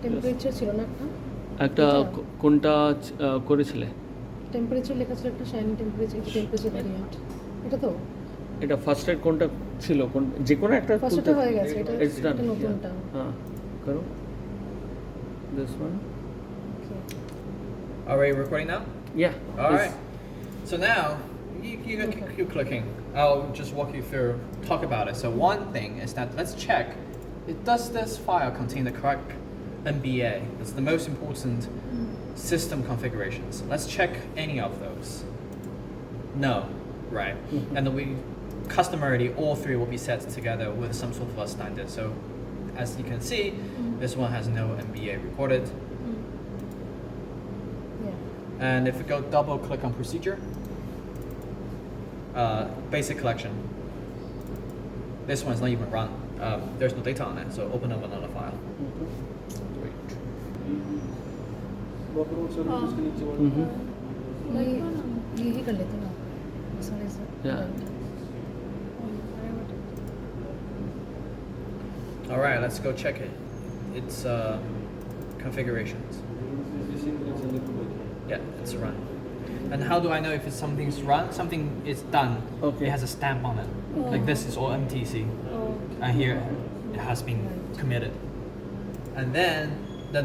Temperature ছিল না একটা কোনটা করেছিলে? টেম্পারেচার লেখা ছিল একটা শাইনি টেম্পারেচার ভ্যারিয়েন্ট, এটা তো এটা ফার্স্ট এড কোনটা ছিল? কোন যে কোনো একটা ফার্স্ট এটা হয়ে গেছে, এটা নতুনটা। হ্যাঁ করো this one. Are we recording now? Yeah. All right. So now you clicking. I'll just walk you through, talk about it. So one thing is that let's check. Does this file contain the correct MBA? That's the most important system configurations. Let's check any of those. No, right? And then customarily all three will be set together with some sort of a standard. So as you can see, this one has no MBA recorded. And if we go double click on procedure, basic collection, this one's not even run. There's no data on it, so open up another file. यही कर लेते ना, sorry sir. Yeah. All right, let's go check it. It's configurations. Yeah, it's run. And how do I know if it's something's run? Something is done. Okay. It has a stamp on it. Like this is all MTC. And here it has been committed. And then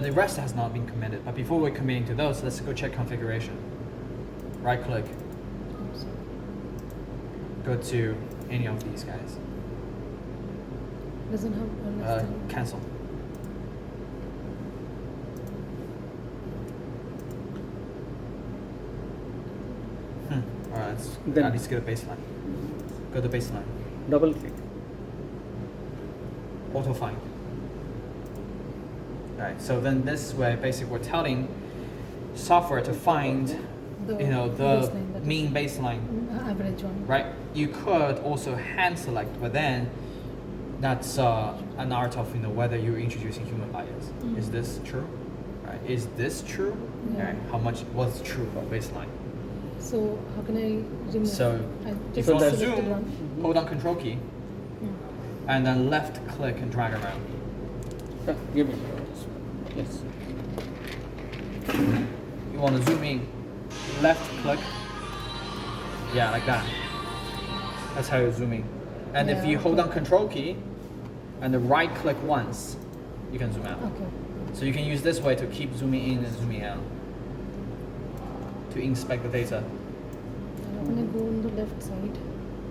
the rest has not been committed. But before we're committing to those, let's go check configuration. Right click. Go to any of these guys. Doesn't have Cancel. Alright, Then- at least get a baseline. Go to baseline. Double click. Auto find. Right, so then this way basically we're telling software to find the baseline, that mean baseline, average one. right? You could also hand select, but then that's an art of whether you're introducing human bias. Is this true? Right? Is this true? Yeah. Right. How much was true about baseline? So how can I remove? So I if just you want to selected zoom, one. hold down Control key, and then left click and drag around. Give me. Yes. You want to zoom in, left click. Yeah, like that. That's how you zoom in. And if Yeah, you hold okay. down Control key, and then right click once, you can zoom out. Okay. So you can use this way to keep zooming in and zooming out to inspect the data. When I go on the left side,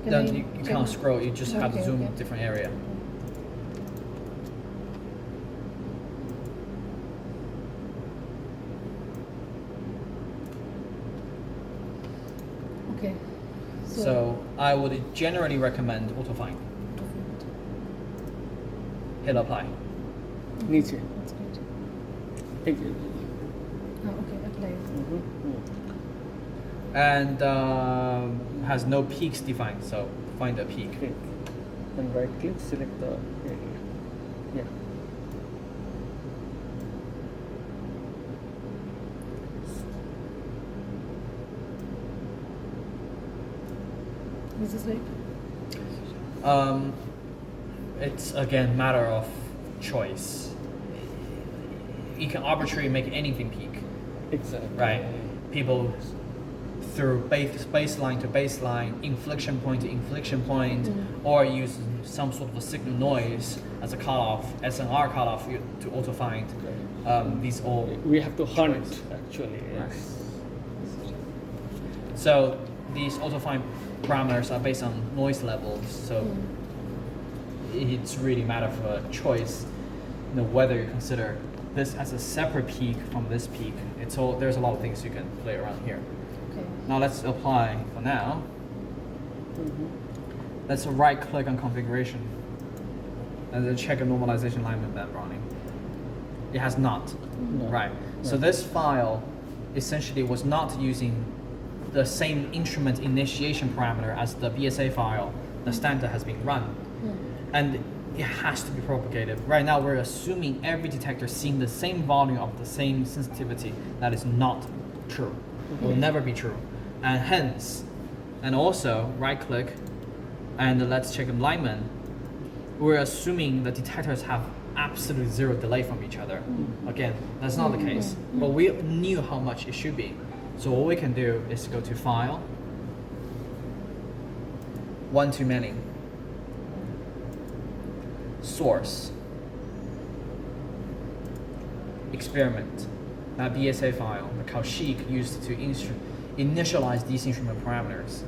can Then I you check? can't scroll. You just have to Okay, zoom okay. different area. Okay. So I would generally recommend auto find. Hit apply. নিচে That's great. এই যে Okay, apply. And has no peaks defined, so find a peak. click and right click, select the area. Yeah. This is right. It's again matter of choice. You can arbitrarily make anything peak, Exactly. right? People through baseline to baseline, inflection point to inflection point, or use some sort of a signal noise as a cutoff, SNR cutoff to auto find. These all We have to hunt choice. actually. Right. Yes. So these auto find parameters are based on noise levels. So it's really matter for a choice, whether you consider this as a separate peak from this peak. It's all there's a lot of things you can play around here. Okay. Now let's apply for now. Let's right click on configuration and then check a normalization alignment band running. It has not. No. Right. So this file essentially was not using the same instrument initiation parameter as the BSA file. The standard has been run. And it has to be propagated. Right now we're assuming every detector seeing the same volume of the same sensitivity. That is not true. Will never be true. And hence, and also right click and let's check alignment. We're assuming the detectors have absolute zero delay from each other. Again, that's not the case. But we knew how much it should be. So what we can do is go to File, one-to-many, Source, Experiment, that BSA file, the Kaushik used to initialize these instrument parameters,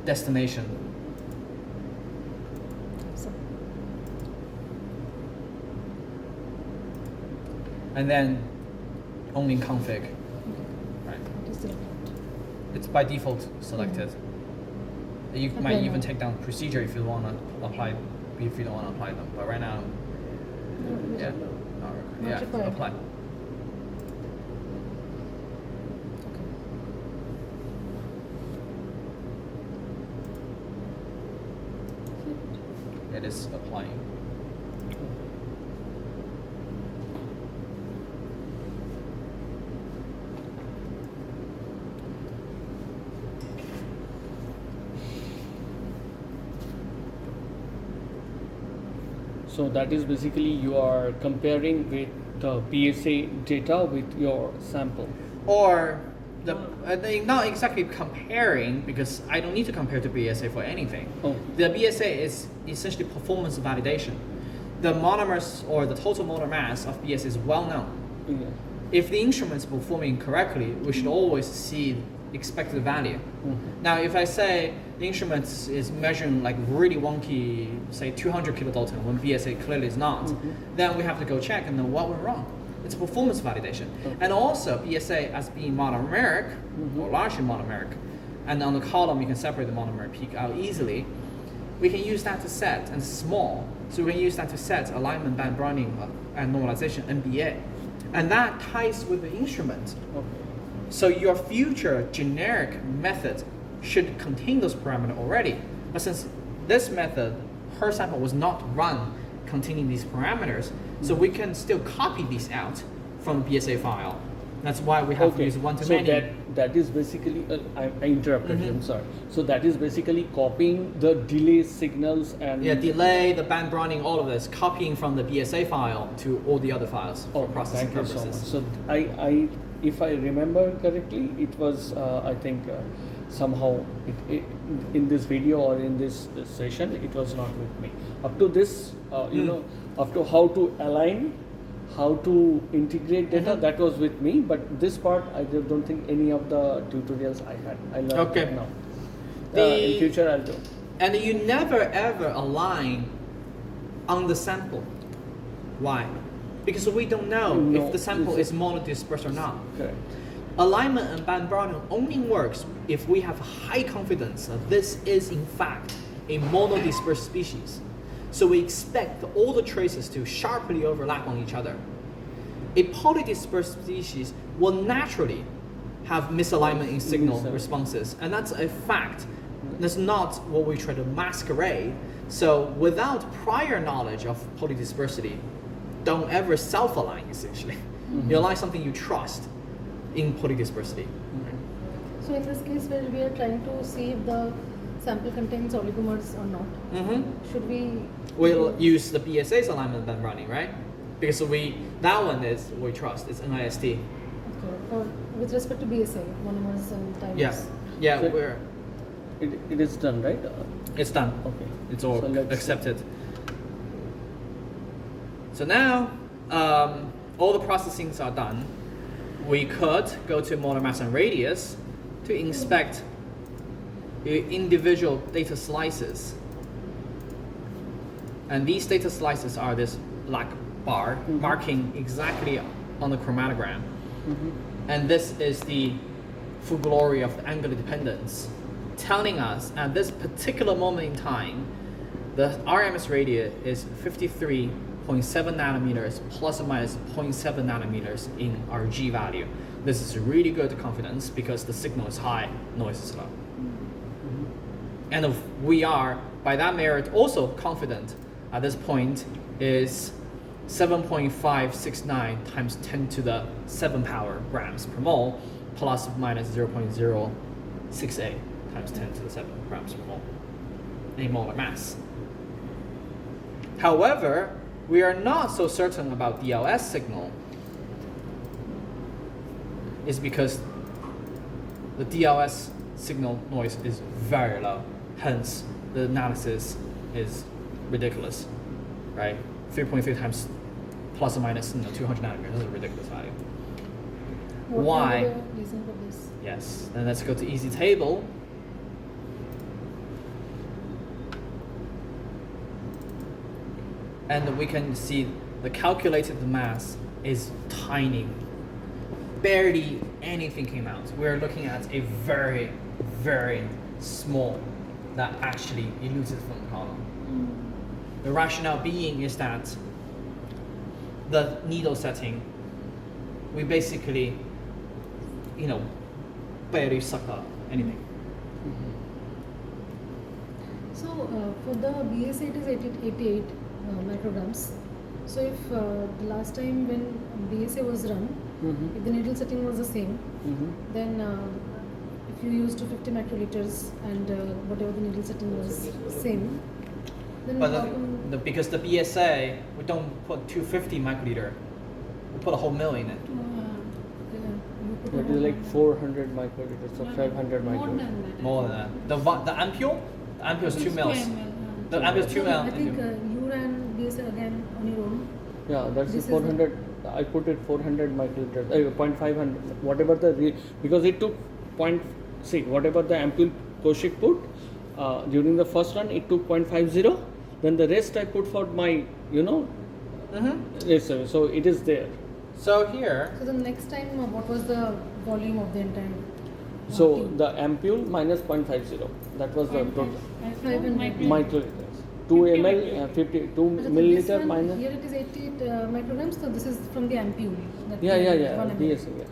Destination, So, and then only config. Right. what is the default? It's by default selected. You Okay, might no. even take down procedure if you want to apply, if you don't want to apply them. But right now, yeah, Not yeah, required. apply. Okay. It is applying. So that is basically you are comparing with the PSA data with your sample. Or they not exactly comparing, because I don't need to compare to BSA for anything. Oh. The BSA is essentially performance validation. The monomers or the total molar mass of BSA is well known. Yeah. If the instrument is performing correctly, we should always see expected value. Now, if I say the instrument is measuring like really wonky, say 200 kilodalton, when BSA clearly is not, then we have to go check and know what went wrong. It's a performance validation. And also BSA as being monomeric, or largely monomeric, and on the column you can separate the monomer peak out easily. We can use that to set, and small, so we can use that to set alignment band broadening and normalization NBA. And that ties with the instrument. Okay. So your future generic method should contain those parameters already. But since this method, her sample was not run containing these parameters, so we can still copy these out from the BSA file. That's why we have to use one-to-many. So that is basically, I interrupted you, I'm sorry. So that is basically copying the delay signals and... Yeah, delay, the band broadening, all of this, copying from the BSA file to all the other files for processing thank you purposes. so much. So if I remember correctly, it was, I think, somehow in this video or in this session, it was not with me. Up to this, you know, up to how to align, how to integrate data, that was with me. But this part, I just don't think any of the tutorials I had. I learned it now. In future, I'll do. And you never ever align on the sample. Why? Because we don't know if the sample is monodispersed or not. Correct. Alignment and band broadening only works if we have high confidence that this is in fact a monodispersed species. So we expect all the traces to sharply overlap on each other. A polydispersed species will naturally have misalignment in signal responses, and that's a fact. That's not what we try to masquerade. So without prior knowledge of polydispersity, don't ever self-align essentially. You align something you trust in polydispersity. So in this case where we are trying to see if the sample contains oligomers or not, should we... We'll use the BSA's alignment band running, right? Because that one is we trust, it's NIST. Okay. Or with respect to BSA, monomers and dimers. Yeah, So it is done, right? it's done. Okay. It's all So let's- accepted. So now, all the processings are done. We could go to molar mass and radius to inspect the individual data slices. And these data slices are this black bar marking exactly on the chromatogram. And this is the full glory of the angular dependence, telling us at this particular moment in time, the RMS radius is 53.7 nanometers plus or minus 0.7 nanometers in our G value. This is really good confidence because the signal is high, noise is low. And we are, by that merit, also confident at this point is 7.569 times 10 to the 7 power grams per mole plus or minus 0.068 times 10 to the 7 grams per mole, a molar mass. However, we are not so certain about DLS signal is because the DLS signal noise is very low. Hence, the analysis is ridiculous, right? 3.3 times plus or minus 200 nanometers. This is a ridiculous value. What Why? can be the reason for this? Yes. Then let's go to easy table. And we can see the calculated mass is tiny. Barely anything came out. We're looking at a very, very small that actually eluded from the column. The rationale being is that the needle setting, we basically, barely suck up anything. So for the BSA it is 88 micrograms. So if the last time when BSA was run, if the needle setting was the same, then if you used 250 microliters and whatever the needle setting was same, then But how come because the BSA, we don't put 250 microliter, we put a whole mill in it. you put It a is like whole- 400 microliters or 500 More microliters. than that. More than that. The ampule? The ampule is 2 mils. 2 ml, The ampule is 2 No, mil. I think you ran BSA again on your own. Yeah, that's This the is 400. I put it 400 microliters, 0.500, whatever because it took whatever the ampule Kaushik put during the first run, it took 0.50. Then the rest I put for my, yes, so it is there. So here, So the next time, what was the volume of the entire? So tube? the ampule minus 0.50. That was the total. 500 Microliters. 2 50 ml, 52 But this milliliter one, minus. Here it is 88 micrograms, so this is from the ampule. that Yeah, we yeah, have, yeah. 1 ml. Yes, yeah.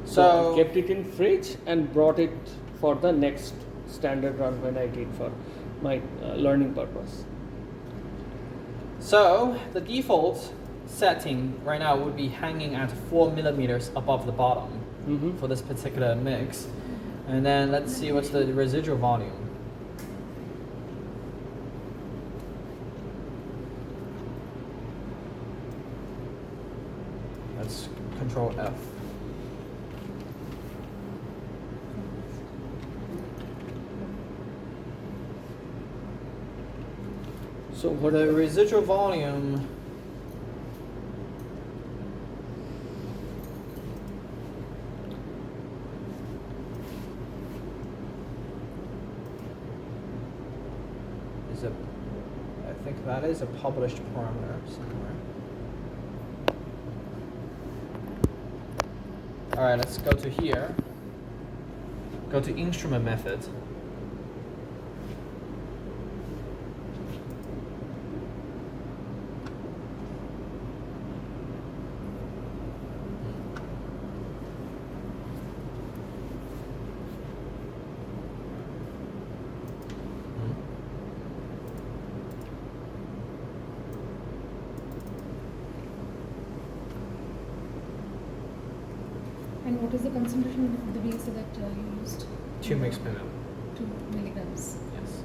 So So- I kept it in fridge and brought it for the next standard run when I did for my learning purpose. so the default setting right now would be hanging at 4 millimeters above the bottom for this particular mix. And then let's see what's the residual volume. Let's control F. So what The residual volume is I think that is a published parameter somewhere. All right, let's go to here. Go to instrument method. And what is the concentration of the BSA that you used? 2 mg per ml. 2 milligrams. Yes.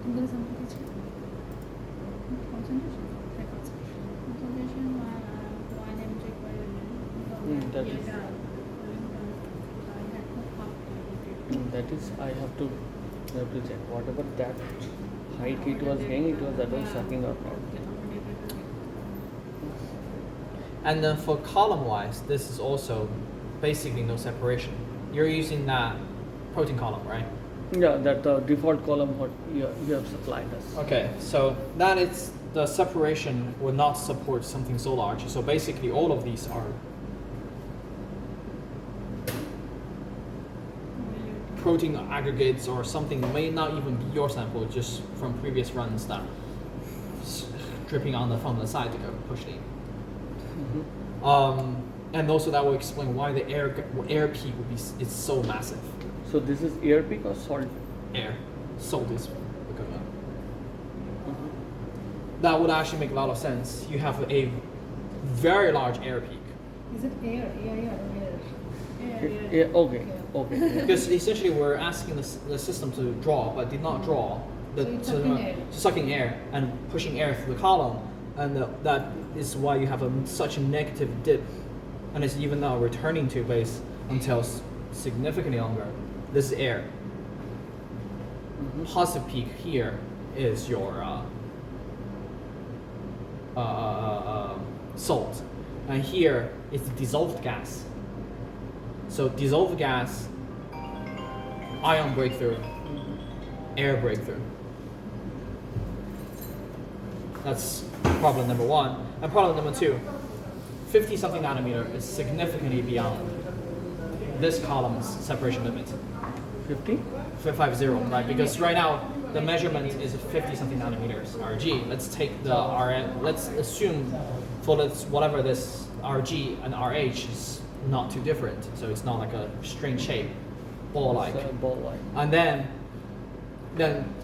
And then something else. Concentration. High concentration. Concentration 1 mg per unit. that is- that is I have to check whatever that height it was getting, that was sucking or not. And then for column wise, this is also basically no separation. You're using that protein column, right? Yeah, that default column what you have supplied us. Okay, so that is the separation will not support something so large. So basically all of these are protein aggregates or something that may not even be your sample, just from previous runs that dripping on from the side to go pushed in. And also that will explain why the air peak would be it's so massive. So this is air peak or salt? Air, salt is equivalent. That would actually make a lot of sense. You have a very large air peak. Is it air? Yeah, air. Yeah, okay. Yeah. Because essentially we're asking the system to draw, but did not draw. So it's sucking air. Sucking air and pushing air through the column, and that is why you have such a negative dip, and it's even now returning to base until significantly longer. This is air. Positive peak here is your salt, and here is the dissolved gas. So dissolved gas, ion breakthrough, air breakthrough. That's problem number one. And problem number two, 50 something nanometer is significantly beyond this column's separation limit. 50? 50, right? Because right now the measurement is 50 something nanometers RG. Let's take the RM. Let's assume for whatever this RG and RH is not too different, so it's not like a string shape, ball-like. It's a ball-like. And then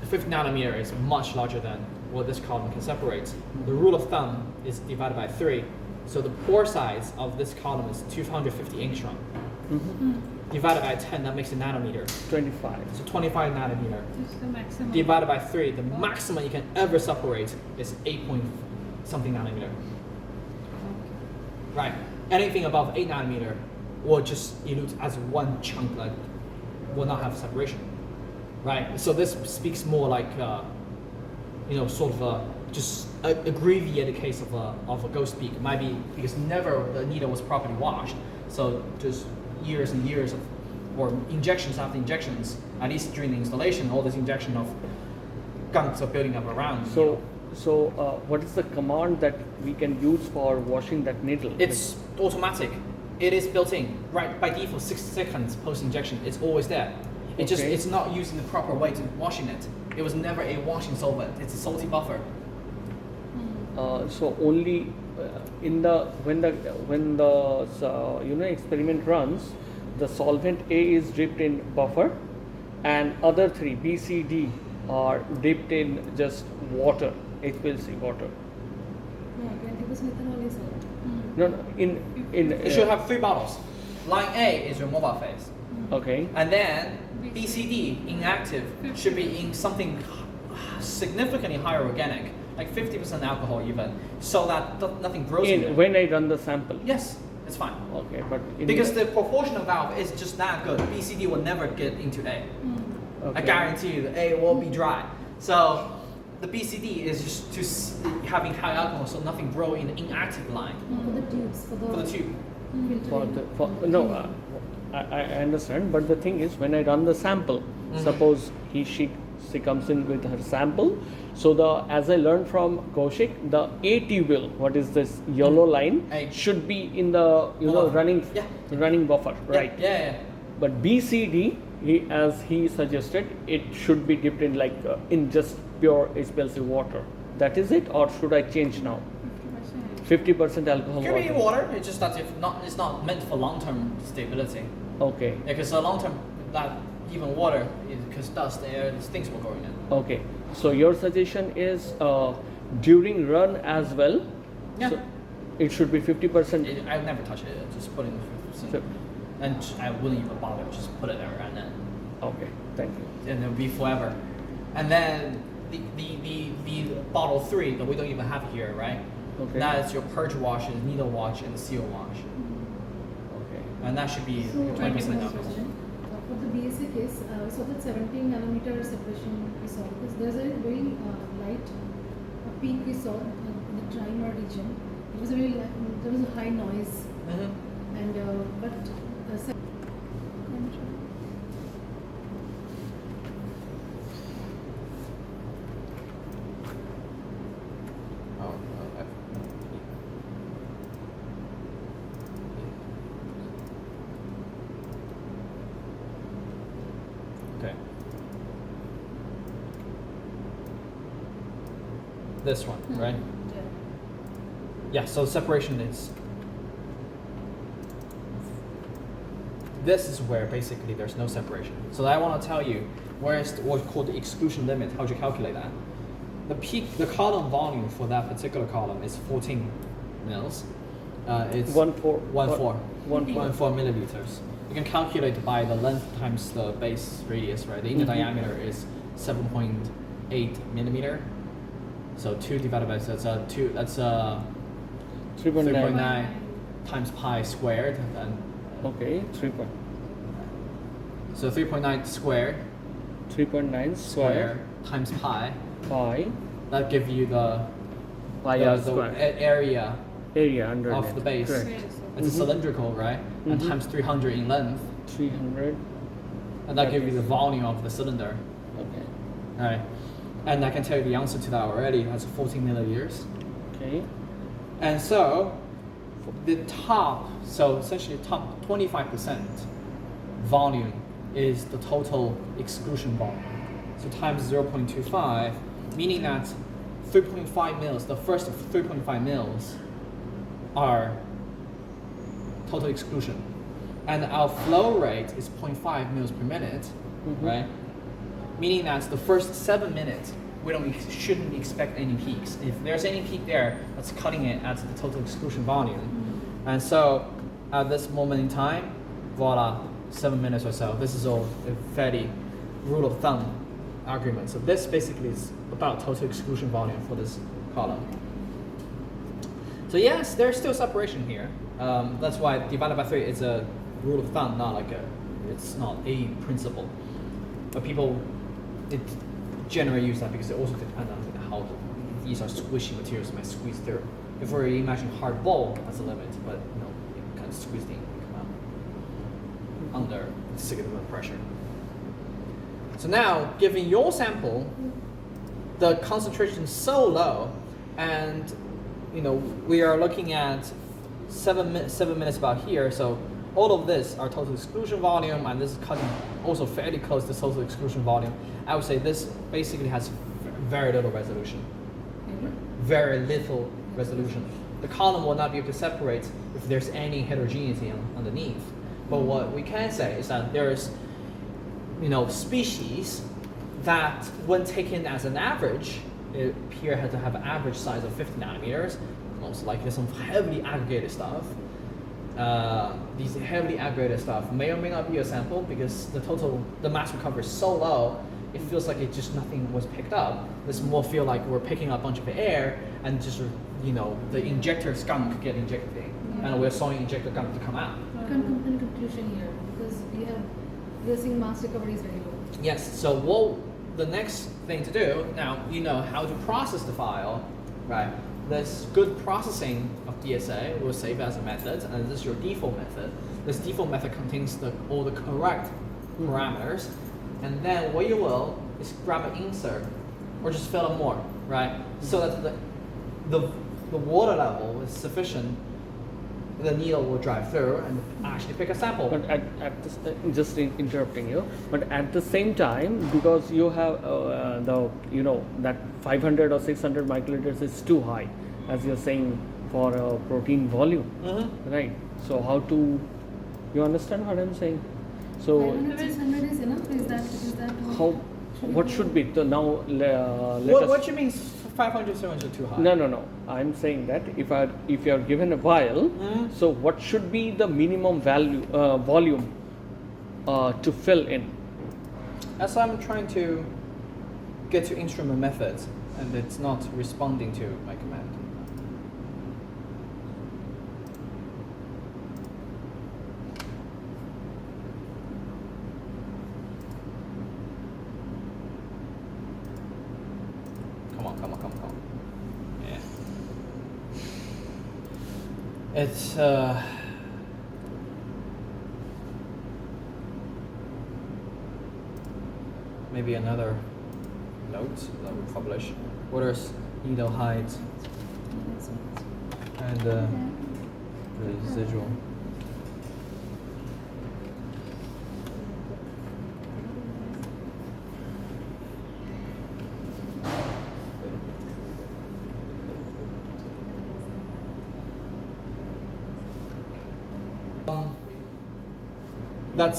50 nanometer is much larger than what this column can separate. The rule of thumb is divided by 3. So the pore size of this column is 250 angstrom. Divided by 10, that makes a nanometer. 25. So 25 nanometer. This is the maximum. Divided by 3, the maximum you can ever separate is 8 point something nanometer. Right. Anything above 8 nanometer will just elute as one chunk, like will not have separation. Right. So this speaks more like sort of just a abbreviated case of a ghost peak. It might be because never the needle was properly washed, so just years and years of, or injections after injections, at least during the installation, all this injection of gunks are building up around. So what is the command that we can use for washing that needle? It's automatic. It is built in, right? By default, 6 seconds post injection, it's always there. It's not using the proper way to washing it. It was never a washing solvent. It's a salty buffer. So only when the experiment runs, the solvent A is dipped in buffer, and other three B, C, D are dipped in just water, HPLC water. Yeah, 20% ethanol is out. No, in You should have 3 bottles. Line A is your mobile phase, okay. and then B, C, D inactive should be in something significantly higher organic, like 50% alcohol even, so that nothing grows in it. When I run the sample. Yes, it's fine. Okay, but Because the proportional valve is just that good. BCD will never get into A. I guarantee you, the A will be dry. So the BCD is just having high alcohol, so nothing grow in the inactive line For the tubes, for the tube. filtering. I understand, but the thing is, when I run the sample, suppose she comes in with her sample. So as I learned from Kaushik, the A tubule, what is this yellow line, should be in the running buffer, right? Yeah. But BCD, as he suggested, it should be dipped in in just pure HPLC water. That is it, or should I change now? 50% alcohol Could be water. water. It's just that it's not meant for long-term stability. Okay. Because long-term, that even water, because dust, air, these things will go in it. Okay. So your suggestion is during run as well. Yeah. So it should be 50%. I would never touch it. Just put it in the 50%. And I wouldn't even bother. Just put it there and then. Okay. Thank you. And it'll be forever. And then the bottle 3 that we don't even have here, right? Okay. That is your purge wash, and needle wash, and the seal wash. Okay. And that should be So, 20% alcohol. question. For the BSA case, so that 17 nanometer separation we saw, because there's a very light peak we saw in the trimer region. It was a very there was a high noise, and but Okay. This one, right? Yeah, so separation is. This is where basically there's no separation. So I want to tell you where is what's called the exclusion limit. How do you calculate that? The column volume for that particular column is 14 mils. It's 14 milliliters. you can calculate by the length times the base radius, right? The inner diameter is 7.8 millimeter. So 2 divided by that's 3.9. 3.9 times pi squared, and Okay, 3.9 squared 3.9 square times pi. pi That gives you the r square area area under of the base. Correct. It's a cylindrical, right? And times 300 in length, 300. and that gives you the volume of the cylinder. Okay. Right. And I can tell you the answer to that already. That's 14 milliliters. Okay. And so the top, so essentially top 25% volume is the total exclusion volume. So times 0.25, meaning that 3.5 mils, the first 3.5 mils are total exclusion. And our flow rate is 0.5 mils per minute, right? Meaning that the first 7 minutes, we shouldn't expect any peaks. If there's any peak there, that's cutting it at the total exclusion volume. And so at this moment in time, voila, 7 minutes or so. This is all a fairly rule of thumb argument. So this basically is about total exclusion volume for this column. So yes, there's still separation here. That's why divided by 3 is a rule of thumb, it's not a principle. But people generally use that because it also depends on how these are squishy materials might squeeze through. If we imagine hard ball, that's a limit, but you kind of squeeze the ink and come out under significant pressure. So now, given your sample, the concentration is so low, and we are looking at 7 minutes about here, so all of this are total exclusion volume, and this is cutting also fairly close to total exclusion volume. I would say this basically has very little resolution. Very little resolution. The column will not be able to separate if there's any heterogeneity underneath. But what we can say is that there's species that when taken as an average, it appear to have an average size of 50 nanometers, most likely some heavily aggregated stuff. These heavily aggregated stuff may or may not be a sample because the mass recovery is so low, it feels like nothing was picked up. This more feel like we're picking up a bunch of air and just the injector scum could get injected in, and we're sawing injector gum to come out. You can come to conclusion here because we are seeing mass recovery is very low. Yes. So the next thing to do now, you know how to process the file, right? This good processing of DSA will save as a method, and this is your default method. This default method contains all the correct parameters, and then what you will is grab an insert or just fill up more, right? So that the water level is sufficient, the needle will drive through and actually pick a sample. But at this, just interrupting you, but at the same time, because you have that 500 or 600 microliters is too high, as you're saying, for a protein volume, right? So how to, you understand what I'm saying? So 500, 600 is enough? Is that how, what should be the now? What you mean 500, 700 too high? No. I'm saying that if you are given a vial, so what should be the minimum volume to fill in? As I'm trying to get to instrument methods, and it's not responding to my command. Come on. Yeah. It's maybe another note that we publish. Orders, needle height, and the residual. That's